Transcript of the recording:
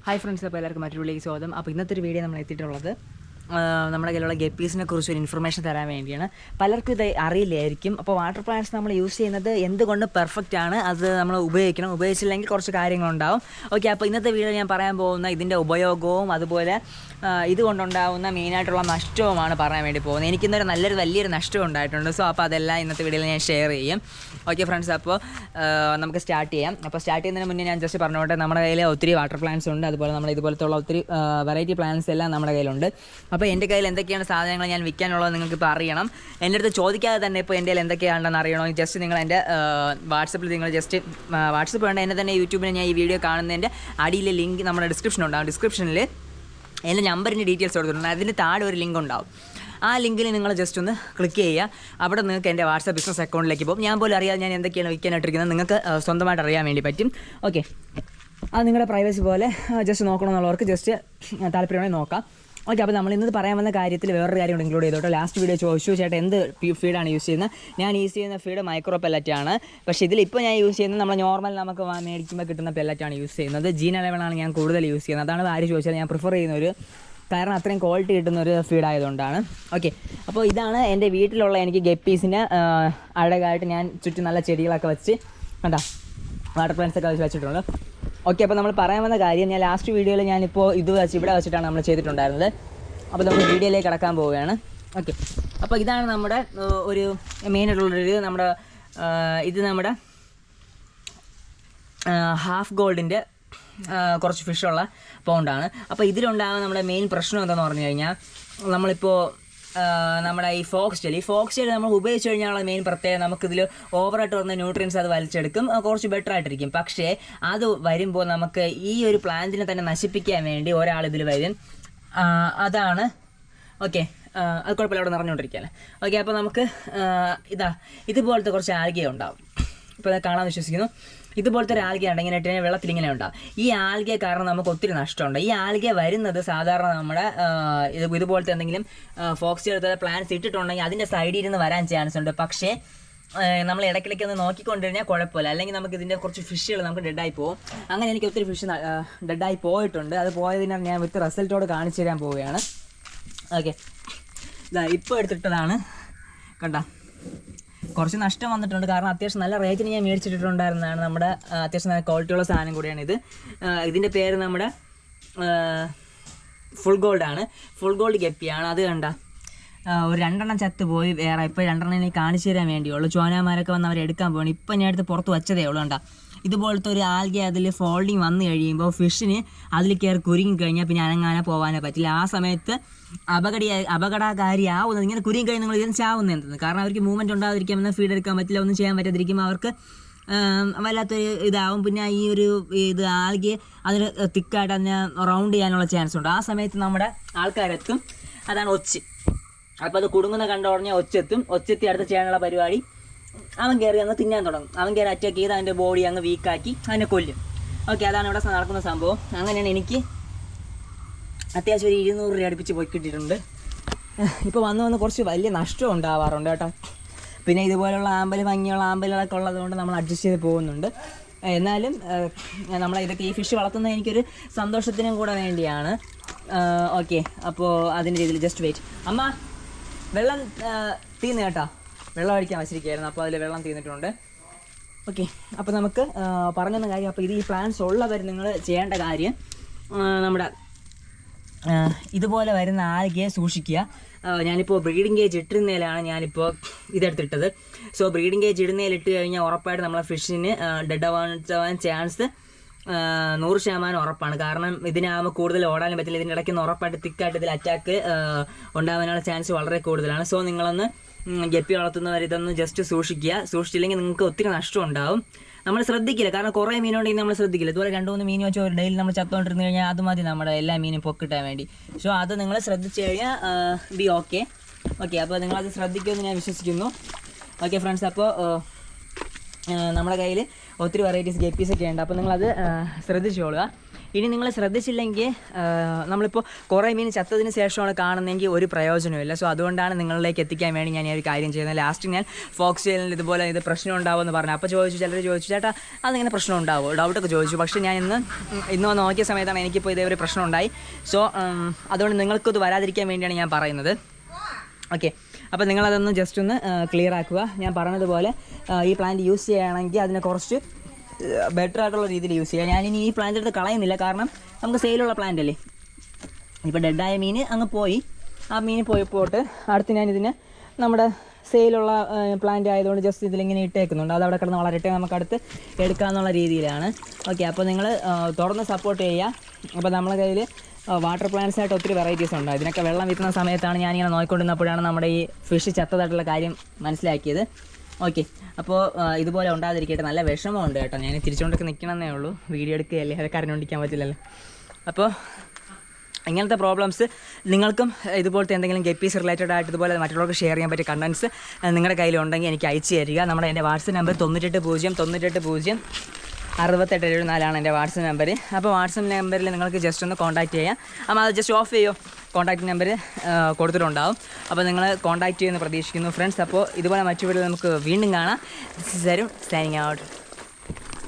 Hi friends, അപ്പോൾ എല്ലാവർക്കും മറ്റൊരു വീഡിയോയ്ക്ക് സ്വാഗതം. അപ്പോൾ ഇന്നത്തെ ഒരു വീഡിയോ നമ്മൾ എത്തിയിട്ടുള്ളത് നമ്മുടെ കയ്യിലുള്ള ഗപ്പീസിനെ കുറിച്ച് ഒരു ഇൻഫർമേഷൻ തരാൻ വേണ്ടിയാണ്. പലർക്കും ഇത് അറിയില്ലായിരിക്കും. അപ്പോൾ വാട്ടർ പ്ലാന്റ്സ് നമ്മൾ യൂസ് ചെയ്യുന്നത് എന്തുകൊണ്ട് പെർഫെക്റ്റ് ആണ്, അത് നമ്മൾ ഉപയോഗിച്ചില്ലെങ്കിൽ കുറച്ച് കാര്യങ്ങളുണ്ടാവും. ഓക്കെ, അപ്പോൾ ഇന്നത്തെ വീഡിയോ ഞാൻ പറയാൻ പോകുന്ന ഇതിൻ്റെ ഉപയോഗവും അതുപോലെ ഇതുകൊണ്ടുണ്ടാകുന്ന മെയിനായിട്ടുള്ള നഷ്ടവുമാണ് പറയാൻ വേണ്ടി പോകുന്നത്. എനിക്കിന്നൊരു വലിയൊരു നഷ്ടം ഉണ്ടായിട്ടുണ്ട്. സോ അപ്പോൾ അതെല്ലാം ഇന്നത്തെ വീഡിയോയിൽ ഞാൻ ഷെയർ ചെയ്യും. ഓക്കെ ഫ്രണ്ട്സ്, അപ്പോൾ നമുക്ക് സ്റ്റാർട്ട് ചെയ്യാം. അപ്പോൾ സ്റ്റാർട്ട് ചെയ്യുന്നതിന് മുന്നേ ഞാൻ ജസ്റ്റ് പറഞ്ഞോട്ടെ, നമ്മുടെ കയ്യിൽ ഒത്തിരി വാട്ടർ പ്ലാന്റ്സ് ഉണ്ട്. അതുപോലെ നമ്മൾ ഇതുപോലത്തുള്ള ഒത്തിരി വെറൈറ്റി പ്ലാന്റ്സ് എല്ലാം നമ്മുടെ കയ്യിലുണ്ട്. അപ്പോൾ എൻ്റെ കയ്യിൽ എന്തൊക്കെയാണ് സാധനങ്ങൾ ഞാൻ വിൽക്കാനുള്ളത് നിങ്ങൾക്കിപ്പോൾ അറിയണം. എൻ്റെ അടുത്ത് ചോദിക്കാതെ തന്നെ ഇപ്പോൾ എൻ്റെ കയ്യിൽ എന്തൊക്കെയാണെന്ന് അറിയണമെങ്കിൽ ജസ്റ്റ് നിങ്ങൾ എൻ്റെ വാട്സപ്പിൽ നിങ്ങൾ ജസ്റ്റ് വാട്സപ്പ് വേണ്ട, എന്നെ തന്നെ യൂട്യൂബിൽ ഞാൻ ഈ വീഡിയോ കാണുന്നതിൻ്റെ അടിയിലെ ലിങ്ക് നമ്മുടെ ഡിസ്ക്രിപ്ഷനുണ്ടാകും. ഡിസ്ക്രിപ്ഷനിൽ എൻ്റെ നമ്പറിൻ്റെ ഡീറ്റെയിൽസ് കൊടുത്തിട്ടുണ്ട്. അതിന് താഴെ ഒരു ലിങ്ക് ഉണ്ടാവും. ആ ലിങ്കിൽ നിങ്ങൾ ജസ്റ്റ് ഒന്ന് ക്ലിക്ക് ചെയ്യുക. അവിടെ നിങ്ങൾക്ക് എൻ്റെ വാട്സപ്പ് ബിസിനസ് അക്കൗണ്ടിലേക്ക് പോകും. ഞാൻ പോലും അറിയാതെ ഞാൻ എന്തൊക്കെയാണ് വിൽക്കാനായിട്ടിരിക്കുന്നത് നിങ്ങൾക്ക് സ്വന്തമായിട്ട് അറിയാൻ വേണ്ടി പറ്റും. ഓക്കെ, അത് നിങ്ങളുടെ പ്രൈവസി പോലെ ജസ്റ്റ് നോക്കണമെന്നുള്ളവർക്ക് ജസ്റ്റ് താല്പര്യമാണെങ്കിൽ നോക്കാം. ഓക്കെ, അപ്പോൾ നമ്മൾ ഇന്നത് പറയാൻ വന്ന കാര്യത്തിൽ വേറൊരു കാര്യം ഇൻക്ലൂഡ് ചെയ്തോട്ടോ. ലാസ്റ്റ് വീഡിയോ ചോദിച്ചു, ചേട്ടാ എന്ത് ഫീഡാണ് യൂസ് ചെയ്യുന്നത്? ഞാൻ യൂസ് ചെയ്യുന്ന ഫീഡ് മൈക്രോ പെല്ലറ്റാണ്. പക്ഷേ ഇതിലിപ്പോൾ ഞാൻ യൂസ് ചെയ്യുന്നത് നമ്മൾ നോർമൽ നമുക്ക് മേടിക്കുമ്പോൾ കിട്ടുന്ന പെല്ലറ്റാണ് യൂസ് ചെയ്യുന്നത്. G11 ഞാൻ കൂടുതൽ യൂസ് ചെയ്യുന്നത്. അതാണ് ആര് ചോദിച്ചാൽ ഞാൻ പ്രിഫർ ചെയ്യുന്നൊരു കാരണം, അത്രയും ക്വാളിറ്റി കിട്ടുന്നൊരു ഫീഡായതുകൊണ്ടാണ്. ഓക്കെ, അപ്പോൾ ഇതാണ് എൻ്റെ വീട്ടിലുള്ള എനിക്ക് ഗപ്പീസിന് അഴകായിട്ട് ഞാൻ ചുറ്റും നല്ല ചെടികളൊക്കെ വെച്ച് കണ്ടോ, വാട്ടർ പ്ലാന്റ്സ് ഒക്കെ വെച്ചിട്ടുണ്ട്. ഓക്കെ, അപ്പോൾ നമ്മൾ പറയാൻ വന്ന കാര്യം, ഞാൻ ലാസ്റ്റ് വീഡിയോയിൽ ഞാനിപ്പോൾ ഇവിടെ വെച്ചിട്ടാണ് നമ്മൾ ചെയ്തിട്ടുണ്ടായിരുന്നത്. അപ്പോൾ നമ്മൾ വീഡിയോയിലേക്ക് കടക്കാൻ പോവുകയാണ്. ഓക്കെ, അപ്പോൾ ഇതാണ് നമ്മുടെ ഒരു മെയിനായിട്ടുള്ളൊരു നമ്മുടെ ഇത് നമ്മുടെ ഹാഫ് ഗോൾഡിൻ്റെ കുറച്ച് ഫിഷുള്ള പോണ്ടാണ്. അപ്പോൾ ഇതിലുണ്ടാകുന്ന നമ്മുടെ മെയിൻ പ്രശ്നം എന്താണെന്ന് പറഞ്ഞു കഴിഞ്ഞാൽ, നമ്മളിപ്പോൾ നമ്മുടെ ഈ ഫോക്സ് ടെയിൽ നമ്മൾ ഉപയോഗിച്ച് കഴിഞ്ഞാൽ മെയിൻ പ്രത്യേകം നമുക്കിതിൽ ഓവറായിട്ട് വരുന്ന ന്യൂട്രിയൻസ് അത് വലിച്ചെടുക്കും, കുറച്ച് ബെറ്റർ ആയിട്ടിരിക്കും. പക്ഷേ അത് വരുമ്പോൾ നമുക്ക് ഈ ഒരു പ്ലാന്റിനെ തന്നെ നശിപ്പിക്കാൻ വേണ്ടി ഒരാൾ ഇതിൽ വരും. അതാണ് ഓക്കെ, അത് കുഴപ്പമില്ല, അവിടെ നിറഞ്ഞുകൊണ്ടിരിക്കുകയല്ലേ. ഓക്കെ, അപ്പോൾ നമുക്ക് ഇതുപോലത്തെ കുറച്ച് ആൽഗ ഉണ്ടാവും. ഇപ്പോൾ അത് കാണാൻ വിശ്വസിക്കുന്നു. ഇതുപോലത്തെ ഒരു ആൽഗ ഉണ്ട്, ഇങ്ങനെ ഇട്ട് വെള്ളത്തിൽ ഇങ്ങനെ ഉണ്ടാവും. ഈ ആൽഗ കാരണം നമുക്ക് ഒത്തിരി നഷ്ടമുണ്ട്. ഈ ആൽഗ വരുന്നത് സാധാരണ നമ്മുടെ ഇതുപോലത്തെ എന്തെങ്കിലും ഫോക്സ് എടുത്ത പ്ലാന്റ്സ് ഇട്ടിട്ടുണ്ടെങ്കിൽ അതിൻ്റെ സൈഡിൽ ഇരുന്ന് വരാൻ ചാൻസ് ഉണ്ട്. പക്ഷേ നമ്മൾ ഇടയ്ക്കിടയ്ക്ക് ഒന്ന് നോക്കിക്കൊണ്ടിരുന്നാൽ കുഴപ്പമില്ല. അല്ലെങ്കിൽ നമുക്ക് ഇതിൻ്റെ കുറച്ച് ഫിഷുകൾ നമുക്ക് ഡെഡായി പോകും. അങ്ങനെ എനിക്ക് ഒത്തിരി ഫിഷ് ഡെഡായി പോയിട്ടുണ്ട്. അത് പോയതിനാൽ ഞാൻ വിത്ത് റിസൾട്ടോട് കാണിച്ചു തരാൻ പോവുകയാണ്. ഓക്കെ, ഇപ്പോൾ എടുത്തിട്ടതാണ് കണ്ട, കുറച്ച് നഷ്ടം വന്നിട്ടുണ്ട്. കാരണം അത്യാവശ്യം നല്ല റേറ്റിന് ഞാൻ മേടിച്ചിട്ടുണ്ടായിരുന്നതാണ്. നമ്മുടെ അത്യാവശ്യം നല്ല ക്വാളിറ്റിയുള്ള സാധനം കൂടിയാണ് ഇത്. ഇതിൻ്റെ പേര് നമ്മുടെ ഫുൾ ഗോൾഡ് ഗപ്പിയാണ്. അത് കണ്ട, ഒരു 2 ചത്ത് പോയി. വേറെ ഇപ്പോൾ 2 എനിക്ക് കാണിച്ചു തരാൻ വേണ്ടിയുള്ളൂ. ചോനാമാരൊക്കെ വന്ന് അവരെടുക്കാൻ പോകണം. ഇപ്പം ഞാൻ എടുത്ത് പുറത്ത് വച്ചതേ ഉള്ളൂ. കണ്ട, ഇതുപോലത്തെ ഒരു ആൽഗ അതിൽ ഫോൾഡിങ് വന്നു കഴിയുമ്പോൾ ഫിഷിന് അതിൽ കയറി കുരുങ്ങി കഴിഞ്ഞാൽ പിന്നെ അനങ്ങാനോ പോകാനോ പറ്റില്ല. ആ സമയത്ത് അപകടകാരിയാവുന്നത് ഇങ്ങനെ കുരുങ്ങി കഴിഞ്ഞ് നിങ്ങൾ ഇതിന് ചാവുന്നത്. കാരണം അവർക്ക് മൂവ്മെൻറ്റ് ഉണ്ടാകാതിരിക്കാൻ, ഫീഡ് എടുക്കാൻ പറ്റില്ല, ഒന്നും ചെയ്യാൻ പറ്റാതിരിക്കുമ്പോൾ അവർക്ക് വല്ലാത്തൊരു ഇതാവും. പിന്നെ ഈ ഒരു ആൽഗ അതിന് തിക്കായിട്ട് അതിനെ റൗണ്ട് ചെയ്യാനുള്ള ചാൻസ് ഉണ്ട്. ആ സമയത്ത് നമ്മുടെ ആൾക്കാരെത്തും, അതാണ് ഒച്ച്. അപ്പോൾ അത് കുടുങ്ങുന്ന കണ്ട ഉടനെ ഒച്ചെത്തി അടുത്ത് ചെയ്യാനുള്ള പരിപാടി, അവൻ കയറി അങ്ങ് തിന്നാൻ തുടങ്ങും. അവൻ കയറി അറ്റാക്ക് ചെയ്ത് അതിൻ്റെ ബോഡി അങ്ങ് വീക്കാക്കി അതിനെ കൊല്ലും. ഓക്കെ, അതാണ് ഇവിടെ നടക്കുന്ന സംഭവം. അങ്ങനെയാണ് എനിക്ക് അത്യാവശ്യം ഒരു 200 രൂപ അടുപ്പിച്ച് പോയി കിട്ടിയിട്ടുണ്ട്. ഇപ്പോൾ വന്ന് കുറച്ച് വലിയ നഷ്ടം ഉണ്ടാവാറുണ്ട് കേട്ടോ. പിന്നെ ഇതുപോലുള്ള ഭംഗിയുള്ള ആമ്പലുകളൊക്കെ ഉള്ളതുകൊണ്ട് നമ്മൾ അഡ്ജസ്റ്റ് ചെയ്ത് പോകുന്നുണ്ട്. എന്നാലും ഇതൊക്കെ ഈ ഫിഷ് വളർത്തുന്നത് എനിക്കൊരു സന്തോഷത്തിനും കൂടെ വേണ്ടിയാണ്. ഓക്കെ, അപ്പോൾ അതിൻ്റെ രീതിയിൽ ജസ്റ്റ് വെയിറ്റ്. അമ്മ വെള്ളം തീർന്നു കേട്ടോ, വെള്ളം ഒഴിക്കാൻ വെച്ചിരിക്കുകയായിരുന്നു. അപ്പോൾ അതിൽ വെള്ളം തീർന്നിട്ടുണ്ട്. ഓക്കെ, അപ്പോൾ നമുക്ക് പറഞ്ഞെന്ന കാര്യം, അപ്പോൾ ഈ പ്ലാന്റ്സ് ഉള്ളവർ നിങ്ങൾ ചെയ്യേണ്ട കാര്യം, നമ്മുടെ ഇതുപോലെ വരുന്ന ആൽഗയെ സൂക്ഷിക്കുക. ഞാനിപ്പോൾ ബ്രീഡിംഗ് കേജ് ഇട്ടിരുന്നതിലാണ് ഞാനിപ്പോൾ ഇതെടുത്തിട്ടത്. സോ ബ്രീഡിംഗ് കേജ് ഇടുന്നതിലിട്ട് കഴിഞ്ഞാൽ ഉറപ്പായിട്ട് നമ്മളെ ഫിഷിന് ഡെഡ് ആവാൻ ചാൻസ് 100% ഉറപ്പാണ്. കാരണം ഇതിനാകുമ്പോൾ കൂടുതൽ ഓടാനും പറ്റില്ല. ഇതിൻ്റെ ഇടയ്ക്ക് ഉറപ്പായിട്ട് തിക്കായിട്ട് ഇതിൽ അറ്റാക്ക് ഉണ്ടാകാനുള്ള ചാൻസ് വളരെ കൂടുതലാണ്. സോ നിങ്ങളൊന്ന് ഗപ്പി വളർത്തുന്നവർ ഇതൊന്ന് ജസ്റ്റ് സൂക്ഷിച്ചില്ലെങ്കിൽ നിങ്ങൾക്ക് ഒത്തിരി നഷ്ടം ഉണ്ടാവും. നമ്മൾ ശ്രദ്ധിക്കില്ല, കാരണം കുറേ മീനുണ്ടെങ്കിൽ നമ്മൾ ശ്രദ്ധിക്കില്ല. ഇതുപോലെ 2-3 മീൻ വെച്ച് ഒരു ഡെയിലി നമ്മൾ ചത്തുകൊണ്ടിരുന്ന് കഴിഞ്ഞാൽ അത് മതി നമ്മുടെ എല്ലാ മീനും പൊക്കിട്ടാൻ വേണ്ടി. സോ അത് നിങ്ങൾ ശ്രദ്ധിച്ച് കഴിഞ്ഞാൽ ബി ഓക്കെ. അപ്പോൾ നിങ്ങളത് ശ്രദ്ധിക്കുമെന്ന് ഞാൻ വിശ്വസിക്കുന്നു. ഓക്കെ ഫ്രണ്ട്സ്, അപ്പോൾ നമ്മുടെ കയ്യിൽ ഒത്തിരി വെറൈറ്റീസ് ഗപ്പീസൊക്കെ ഉണ്ട്. അപ്പോൾ നിങ്ങളത് ശ്രദ്ധിച്ചോളുക. ഇനി നിങ്ങൾ ശ്രദ്ധിച്ചില്ലെങ്കിൽ നമ്മളിപ്പോൾ കുറേ മീൻ ചത്തതിന് ശേഷമാണ് കാണുന്നതെങ്കിൽ ഒരു പ്രയോജനമില്ല. സോ അതുകൊണ്ടാണ് നിങ്ങളിലേക്ക് എത്തിക്കാൻ വേണ്ടി ഞാൻ ഈ ഒരു കാര്യം ചെയ്യുന്നത്. ലാസ്റ്റ് ഞാൻ ഫോക്സ് ടെയിലിൽ ഇതുപോലെ ഇത് പ്രശ്നം ഉണ്ടാവുമെന്ന് പറഞ്ഞു. അപ്പോൾ ചിലർ ചോദിച്ചു ചേട്ടാ അതിങ്ങനെ പ്രശ്നം ഉണ്ടാവുമോ, ഡൗട്ടൊക്കെ ചോദിച്ചു. പക്ഷേ ഞാൻ ഇന്ന് നോക്കിയ സമയത്താണ് എനിക്കിപ്പോൾ ഇതേ ഒരു പ്രശ്നം ഉണ്ടായി. സോ അതുകൊണ്ട് നിങ്ങൾക്കത് വരാതിരിക്കാൻ വേണ്ടിയാണ് ഞാൻ പറയുന്നത്. ഓക്കെ, അപ്പോൾ നിങ്ങളതൊന്ന് ജസ്റ്റ് ഒന്ന് ക്ലിയർ ആക്കുക. ഞാൻ പറഞ്ഞതുപോലെ ഈ പ്ലാന്റ് യൂസ് ചെയ്യുകയാണെങ്കിൽ അതിനെ കുറച്ച് ബെറ്റർ ആയിട്ടുള്ള രീതിയിൽ യൂസ് ചെയ്യുക. ഞാനിനി ഈ പ്ലാന്റ് എടുത്ത് കളയുന്നില്ല, കാരണം നമുക്ക് സെയിലുള്ള പ്ലാന്റ് അല്ലേ. ഇപ്പോൾ ഡെഡായ മീൻ അങ്ങ് പോയി, ആ മീൻ പോയിട്ട് അടുത്ത് ഞാനിതിന് നമ്മുടെ സെയിലുള്ള പ്ലാന്റ് ആയതുകൊണ്ട് ജസ്റ്റ് ഇതിലിങ്ങനെ ഇട്ടേക്കുന്നുണ്ട്. അത് അവിടെ കിടന്ന് വളരട്ടെ, നമുക്ക് അടുത്ത് എടുക്കാമെന്നുള്ള രീതിയിലാണ്. ഓക്കെ, അപ്പോൾ നിങ്ങൾ തുറന്ന് സപ്പോർട്ട് ചെയ്യുക. അപ്പോൾ നമ്മളെ കയ്യിൽ വാട്ടർ പ്ലാന്റ്സ് ആയിട്ട് ഒത്തിരി വെറൈറ്റീസ് ഉണ്ട്. ഇതിനൊക്കെ വെള്ളം വിൽക്കുന്ന സമയത്താണ് ഞാനിങ്ങനെ നോക്കിക്കൊണ്ടിരുന്നപ്പോഴാണ് നമ്മുടെ ഈ ഫിഷ് ചത്തതായിട്ടുള്ള കാര്യം മനസ്സിലാക്കിയത്. ഓക്കെ, അപ്പോൾ ഇതുപോലെ ഉണ്ടാതിരിക്കട്ടെ. നല്ല വിഷമമുണ്ട് കേട്ടോ, ഞാൻ തിരിച്ചുകൊണ്ടൊക്കെ നിൽക്കണമെന്നേ ഉള്ളൂ, വീഡിയോ എടുക്കുകയല്ലേ, അതൊക്കെ അറിഞ്ഞുകൊണ്ടിരിക്കാൻ പറ്റില്ലല്ലോ. അപ്പോൾ ഇങ്ങനത്തെ പ്രോബ്ലംസ് നിങ്ങൾക്കും ഇതുപോലത്തെ എന്തെങ്കിലും ഗപ്പീസ് റിലേറ്റഡ് ആയിട്ട് ഇതുപോലെ മറ്റുള്ളവർക്ക് ഷെയർ ചെയ്യാൻ പറ്റിയ കണ്ടൻസ് നിങ്ങളുടെ കയ്യിലുണ്ടെങ്കിൽ എനിക്ക് അയച്ചു തരിക. എൻ്റെ വാട്സപ്പ് നമ്പർ 980980 6874 എൻ്റെ വാട്സപ്പ് നമ്പർ. അപ്പോൾ വാട്സപ്പ് നമ്പറിൽ നിങ്ങൾക്ക് ജസ്റ്റ് ഒന്ന് കോൺടാക്റ്റ് ചെയ്യാം. അപ്പോൾ അത് ജസ്റ്റ് ഓഫ് ചെയ്യോ, കോൺടാക്റ്റ് നമ്പർ കൊടുത്തിട്ടുണ്ടാവും. അപ്പോൾ നിങ്ങൾ കോൺടാക്റ്റ് ചെയ്യുമെന്ന് പ്രതീക്ഷിക്കുന്നു ഫ്രണ്ട്സ്. അപ്പോൾ ഇതുപോലെ മറ്റു വീഡിയോ നമുക്ക് വീണ്ടും കാണാം. This is Arun signing out.